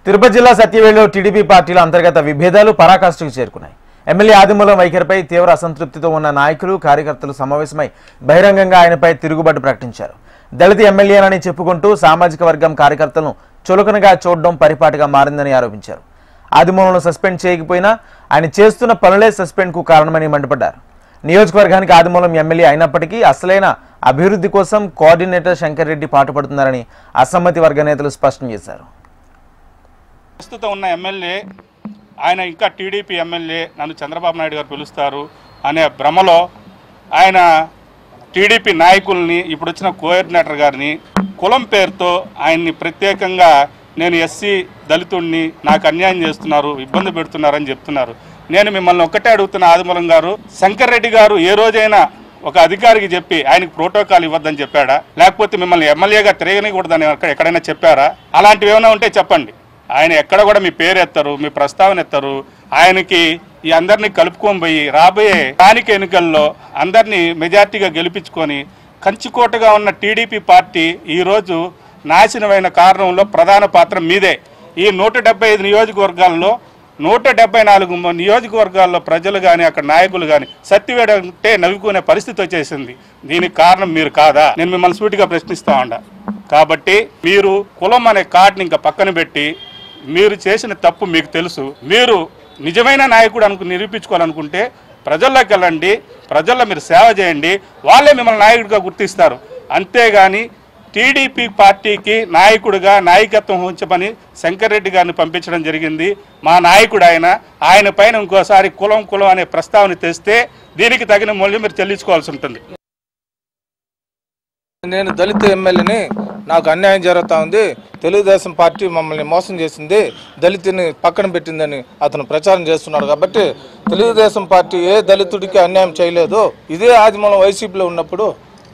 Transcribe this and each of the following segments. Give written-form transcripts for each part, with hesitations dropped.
తిరుపతి జిల్లా సత్యవేడులో టీడీపీ పార్టీల అంతర్గత విభేదాలు పరాకాష్ఠకు చేరుకున్నాయి. ఎమ్మెల్యే ఆదిమూలం వైఖరిపై తీవ్ర అసంతృప్తితో ఉన్న నాయకులు కార్యకర్తలు సమావేశమై బహిరంగంగా ఆయనపై తిరుగుబాటు ప్రకటించారు. దళిత ఎమ్మెల్యేనని చెప్పుకుంటూ సామాజిక వర్గం కార్యకర్తలను చులకనగా చూడడం పరిపాటిగా మారిందని ఆరోపించారు. ఆదిమూలంను సస్పెండ్ చేయకపోయినా ఆయన చేస్తున్న పనులే సస్పెండ్కు కారణమని మండిపడ్డారు. నియోజకవర్గానికి ఆదిమూలం ఎమ్మెల్యే అయినప్పటికీ అసలైన అభివృద్ధి కోసం కోఆర్డినేటర్ శంకర్ రెడ్డి పాటుపడుతున్నారని అసమ్మతి వర్గ నేతలు స్పష్టం చేశారు. ప్రస్తుతం ఉన్న ఎమ్మెల్యే ఆయన ఇంకా టీడీపీ ఎమ్మెల్యే, నన్ను చంద్రబాబు నాయుడు గారు పిలుస్తారు అనే భ్రమలో ఆయన టీడీపీ నాయకుల్ని, ఇప్పుడు వచ్చిన కోఆర్డినేటర్ గారిని కులం పేరుతో ఆయన్ని ప్రత్యేకంగా నేను ఎస్సీ దళితుడిని, నాకు అన్యాయం చేస్తున్నారు, ఇబ్బంది పెడుతున్నారని చెప్తున్నారు. నేను మిమ్మల్ని ఒక్కటే అడుగుతున్న ఆదిమూలం గారు, శంకర్ రెడ్డి గారు ఏ రోజైనా ఒక అధికారికి చెప్పి ఆయనకు ప్రోటోకాల్ ఇవ్వద్దని చెప్పాడా? లేకపోతే మిమ్మల్ని ఎమ్మెల్యేగా తిరగనికూడదని ఎక్కడైనా చెప్పారా? అలాంటివి ఏమైనా ఉంటే చెప్పండి. ఆయన ఎక్కడ కూడా మీ పేరు ఎత్తారు, మీ ప్రస్తావన ఎత్తారు. ఆయనకి ఈ అందరినీ కలుపుకొని పోయి రాబోయే స్థానిక ఎన్నికల్లో అందరినీ మెజార్టీగా గెలిపించుకొని కంచుకోటగా ఉన్న టీడీపీ పార్టీ ఈరోజు నాశనమైన కారణంలో ప్రధాన పాత్ర మీదే. ఈ 175 నియోజకవర్గాల్లో 174 నియోజకవర్గాల్లో ప్రజలు కానీ అక్కడ నాయకులు కానీ సత్తివేడు అంటే నవ్వుకునే పరిస్థితి వచ్చేసింది. దీనికి కారణం మీరు కాదా? నేను మిమ్మల్ని సూటిగా ప్రశ్నిస్తా ఉండా. కాబట్టి మీరు కులం అనే కార్డుని ఇంకా పక్కన పెట్టి, మీరు చేసిన తప్పు మీకు తెలుసు, మీరు నిజమైన నాయకుడు నిరూపించుకోవాలనుకుంటే ప్రజల్లోకి వెళ్ళండి, ప్రజల్లో మీరు సేవ చేయండి, వాళ్ళే మిమ్మల్ని నాయకుడిగా గుర్తిస్తారు. అంతేగాని టీడీపీ పార్టీకి నాయకుడిగా నాయకత్వం వహించమని శంకర్ రెడ్డి గారిని పంపించడం జరిగింది. మా నాయకుడు ఆయన పైన ఇంకోసారి కులం అనే ప్రస్తావన తెస్తే దీనికి తగిన మూల్యం మీరు చెల్లించుకోవాల్సి ఉంటుంది. నేను దళిత ఎమ్మెల్యేని, నాకు అన్యాయం జరుగుతూ ఉంది, తెలుగుదేశం పార్టీ మమ్మల్ని మోసం చేసింది, దళితుని పక్కన పెట్టిందని అతను ప్రచారం చేస్తున్నాడు. కాబట్టి తెలుగుదేశం పార్టీ ఏ దళితుడికి అన్యాయం చేయలేదు. ఇదే ఆదిమూలం వైసీపీలో ఉన్నప్పుడు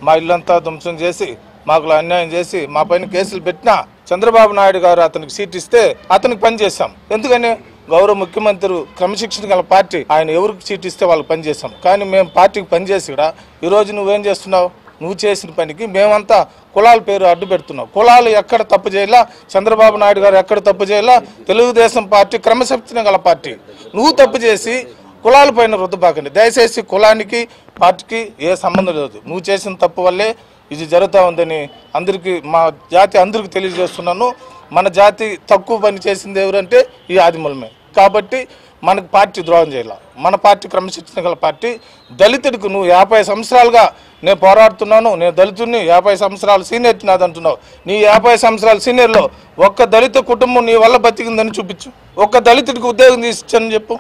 మా ఇల్లంతా ధ్వంసం చేసి, మాకు అన్యాయం చేసి, మా పైన కేసులు పెట్టినా చంద్రబాబు నాయుడు గారు అతనికి సీట్ ఇస్తే అతనికి పనిచేశాం. ఎందుకని? గౌరవ ముఖ్యమంత్రి క్రమశిక్షణ గల పార్టీ, ఆయన ఎవరికి సీట్ ఇస్తే వాళ్ళకి పనిచేసాం. కానీ మేము పార్టీకి పనిచేసి కూడా ఈరోజు నువ్వేం చేస్తున్నావు? నువ్వు చేసిన పనికి మేమంతా కులాల పేరు అడ్డు పెడుతున్నావు. కులాలు ఎక్కడ తప్పు చేయాలా, చంద్రబాబు నాయుడు గారు ఎక్కడ తప్పు చేయాలా, తెలుగుదేశం పార్టీ క్రమశిక్షణ గల పార్టీ. నువ్వు తప్పు చేసి కులాల పైన రుద్దబాకండి. దయచేసి కులానికి పార్టీకి ఏ సంబంధం లేదు. నువ్వు చేసిన తప్పు వల్లే ఇది జరుగుతూ ఉందని అందరికీ, మా జాతి అందరికీ తెలియజేస్తున్నాను. మన జాతి తక్కువ పని చేసింది ఎవరంటే ఈ ఆదిమూలమే. కాబట్టి మనకు పార్టీ ద్రోహం చేయాల. మన పార్టీ క్రమశిక్షణ గల పార్టీ. దళితుడికి నువ్వు 50 సంవత్సరాలుగా నేను పోరాడుతున్నాను, నేను దళితుడిని, 50 సంవత్సరాలు సీనియర్ నాది అంటున్నావు. నీ 50 సంవత్సరాల సీనియర్లో ఒక్క దళిత కుటుంబం నీ వల్ల బతికిందని చూపించు. ఒక్క దళితుడికి ఉద్యోగం తీసిచ్చని చెప్పు.